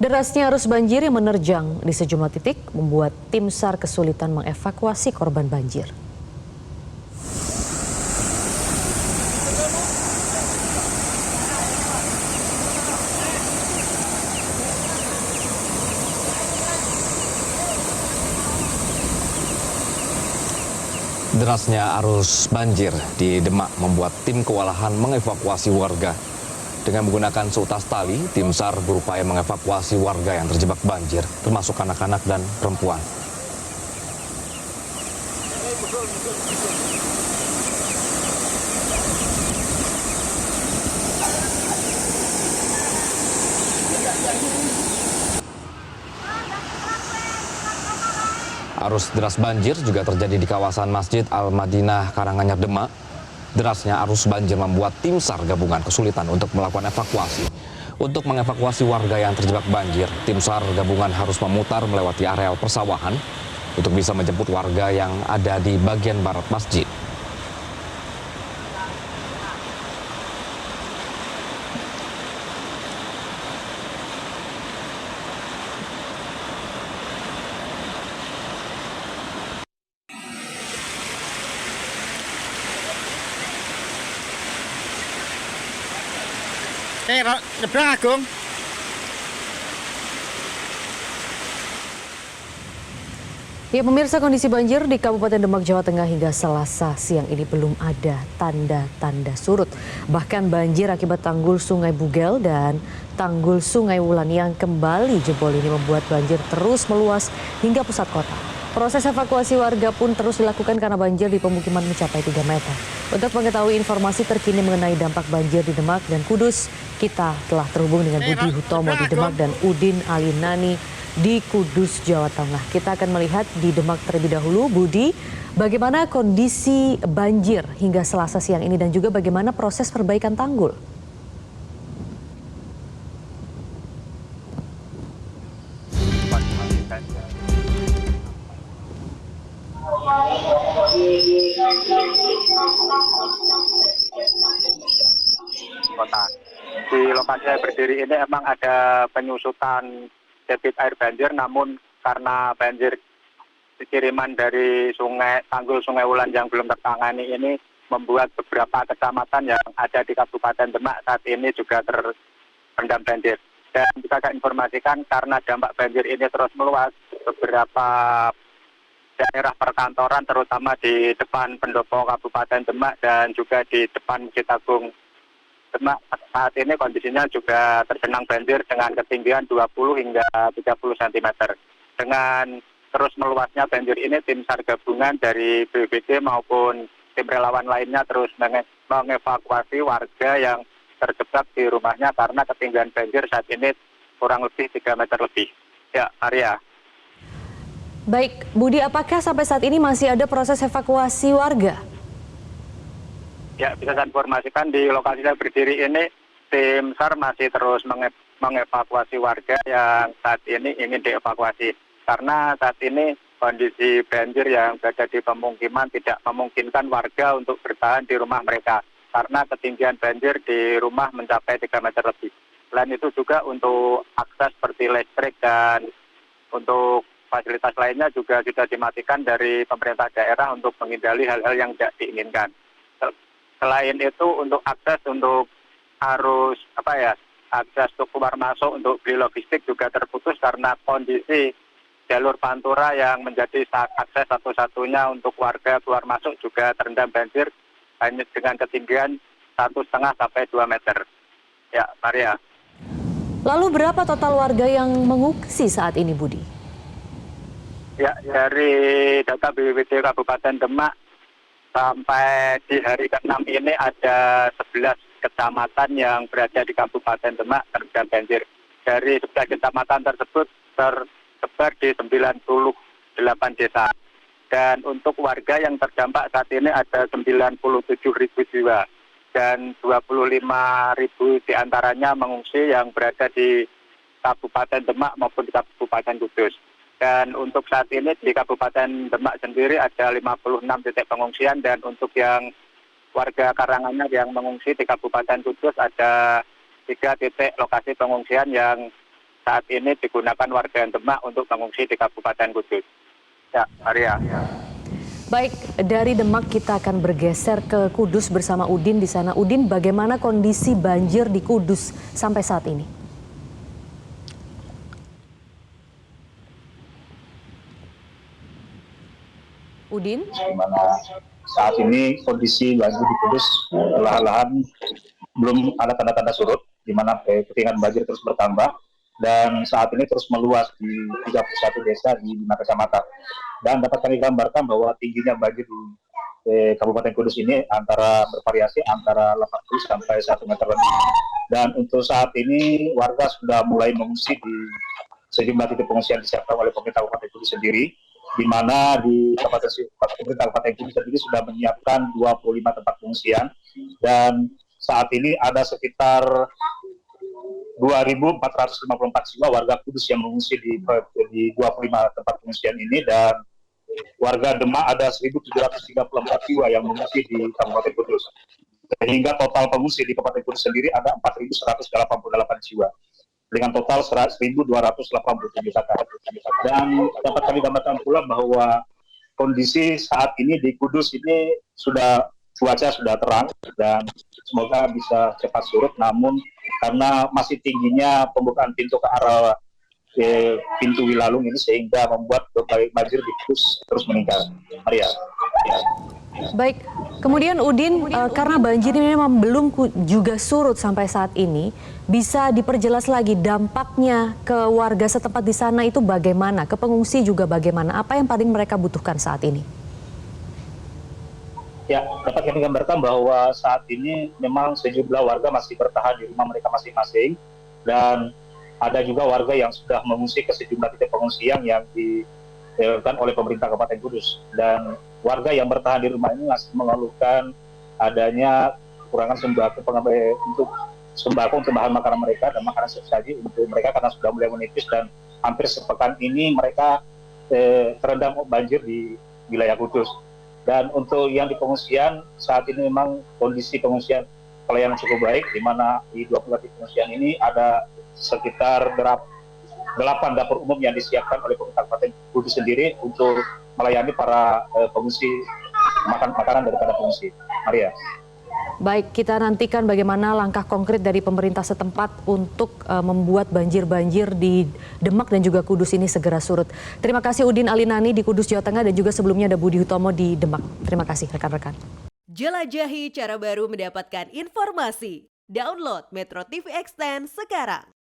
Derasnya arus banjir yang menerjang di sejumlah titik membuat tim SAR kesulitan mengevakuasi korban banjir. Derasnya arus banjir di Demak membuat tim kewalahan mengevakuasi warga. Dengan menggunakan seutas tali, tim SAR berupaya mengevakuasi warga yang terjebak banjir, termasuk anak-anak dan perempuan. Arus deras banjir juga terjadi di kawasan Masjid Al-Madinah, Karanganyar, Demak. Derasnya arus banjir membuat tim SAR gabungan kesulitan untuk melakukan evakuasi. Untuk mengevakuasi warga yang terjebak banjir, tim SAR gabungan harus memutar melewati areal persawahan untuk bisa menjemput warga yang ada di bagian barat masjid. Nyebrang Agung. Ya, pemirsa, kondisi banjir di Kabupaten Demak, Jawa Tengah hingga Selasa siang ini belum ada tanda-tanda surut. Bahkan banjir akibat tanggul Sungai Bugel dan tanggul Sungai Wulan yang kembali jebol ini membuat banjir terus meluas hingga pusat kota. Proses evakuasi warga pun terus dilakukan karena banjir di pemukiman mencapai 3 meter. Untuk mengetahui informasi terkini mengenai dampak banjir di Demak dan Kudus, kita telah terhubung dengan Budi Hutomo di Demak dan Udin Alinani di Kudus, Jawa Tengah. Kita akan melihat di Demak terlebih dahulu. Budi, bagaimana kondisi banjir hingga Selasa siang ini dan juga bagaimana proses perbaikan tanggul? Kota. Di lokasi saya berdiri ini emang ada penyusutan debit air banjir, namun karena banjir kiriman dari tanggul Sungai Wulan yang belum tertangani ini membuat beberapa kecamatan yang ada di Kabupaten Demak saat ini juga terendam banjir. Dan bisa saya informasikan karena dampak banjir ini terus meluas, beberapa daerah perkantoran terutama di depan pendopo Kabupaten Demak dan juga di depan Masjid Agung Demak saat ini kondisinya juga tergenang banjir dengan ketinggian 20 hingga 30 cm. Dengan terus meluasnya banjir ini, tim SAR gabungan dari BPBD maupun tim relawan lainnya terus mengevakuasi warga yang terjebak di rumahnya karena ketinggian banjir saat ini kurang lebih 3 meter lebih. Ya, Arya. Baik, Budi, apakah sampai saat ini masih ada proses evakuasi warga? Ya, bisa saya informasikan di lokasi saya berdiri ini, tim SAR masih terus mengevakuasi warga yang saat ini ingin dievakuasi. Karena saat ini kondisi banjir yang berada di pemukiman tidak memungkinkan warga untuk bertahan di rumah mereka. Karena ketinggian banjir di rumah mencapai 3 meter lebih. Selain itu juga untuk akses seperti listrik dan untuk fasilitas lainnya juga sudah dimatikan dari pemerintah daerah untuk menghindari hal-hal yang tidak diinginkan. Selain itu untuk akses untuk arus akses untuk keluar masuk untuk beli logistik juga terputus karena kondisi jalur Pantura yang menjadi akses satu-satunya untuk warga keluar masuk juga terendam banjir hanya dengan ketinggian 1,5 sampai 2 meter. Ya, Maria. Lalu berapa total warga yang mengungsi saat ini, Budi? Ya, dari data BPBD Kabupaten Demak sampai di hari ke-6 ini ada 11 kecamatan yang berada di Kabupaten Demak terendam banjir. Dari 11 kecamatan tersebut tersebar di 98 desa. Dan untuk warga yang terdampak saat ini ada 97.000 jiwa. Dan 25.000 diantaranya mengungsi yang berada di Kabupaten Demak maupun di Kabupaten Kudus. Dan untuk saat ini di Kabupaten Demak sendiri ada 56 titik pengungsian dan untuk yang warga Karanganyar yang mengungsi di Kabupaten Kudus ada 3 titik lokasi pengungsian yang saat ini digunakan warga yang Demak untuk mengungsi di Kabupaten Kudus. Ya, Maria. Baik, dari Demak kita akan bergeser ke Kudus bersama Udin di sana. Udin, bagaimana kondisi banjir di Kudus sampai saat ini? Udin? Di mana saat ini kondisi banjir di Kudus perlahan-lahan belum ada tanda-tanda surut, di mana ketinggian banjir terus bertambah dan saat ini terus meluas di 31 desa di 5 kecamatan. Dan dapat kami gambarkan bahwa tingginya banjir di Kabupaten Kudus ini bervariasi antara 80 sampai 1 meter lebih. Dan untuk saat ini warga sudah mulai mengungsi di sejumlah titik pengungsian disiapkan oleh pemerintah Kabupaten Kudus sendiri, di mana di pemerintah Kabupaten Kudus sendiri sudah menyiapkan 25 tempat pengungsian dan saat ini ada sekitar 2.454 jiwa warga Kudus yang mengungsi di 25 tempat pengungsian ini, dan warga Demak ada 1.734 jiwa yang mengungsi di Kabupaten Kudus. Sehingga total pengungsi di Kabupaten Kudus sendiri ada 4.188 jiwa dengan total 1.287 kakak. Dan dapat kami gambarkan pula bahwa kondisi saat ini di Kudus ini cuaca sudah terang dan semoga bisa cepat surut, namun karena masih tingginya pembukaan pintu ke arah pintu Wilalung ini sehingga membuat banjir di Kudus terus meningkat. Maria. Ya. Baik, kemudian Udin, karena banjir ini memang belum juga surut sampai saat ini, bisa diperjelas lagi dampaknya ke warga setempat di sana itu bagaimana, ke pengungsi juga bagaimana, apa yang paling mereka butuhkan saat ini? Ya, dapat kami gambarkan bahwa saat ini memang sejumlah warga masih bertahan di rumah mereka masing-masing, dan ada juga warga yang sudah mengungsi ke sejumlah titik pengungsian yang dilakukan oleh pemerintah Kabupaten Kudus. Dan warga yang bertahan di rumah ini masih mengeluhkan adanya kekurangan sembako untuk bahan makanan mereka dan makanan sesaji untuk mereka karena sudah mulai menipis, dan hampir sepekan ini mereka terendam banjir di wilayah Kudus. Dan untuk yang di pengungsian saat ini memang kondisi pengungsian pelayanan cukup baik, di mana di 20 titik pengungsian ini ada sekitar 8 dapur umum yang disiapkan oleh pemerintah Kabupaten Kudus sendiri untuk melayani para pengungsi makanan daripada pengungsi. Maria. Baik, kita nantikan bagaimana langkah konkret dari pemerintah setempat untuk membuat banjir-banjir di Demak dan juga Kudus ini segera surut. Terima kasih Udin Alinani di Kudus, Jawa Tengah, dan juga sebelumnya ada Budi Hutomo di Demak. Terima kasih rekan-rekan. Jelajahi cara baru mendapatkan informasi. Download Metro TV Extend sekarang.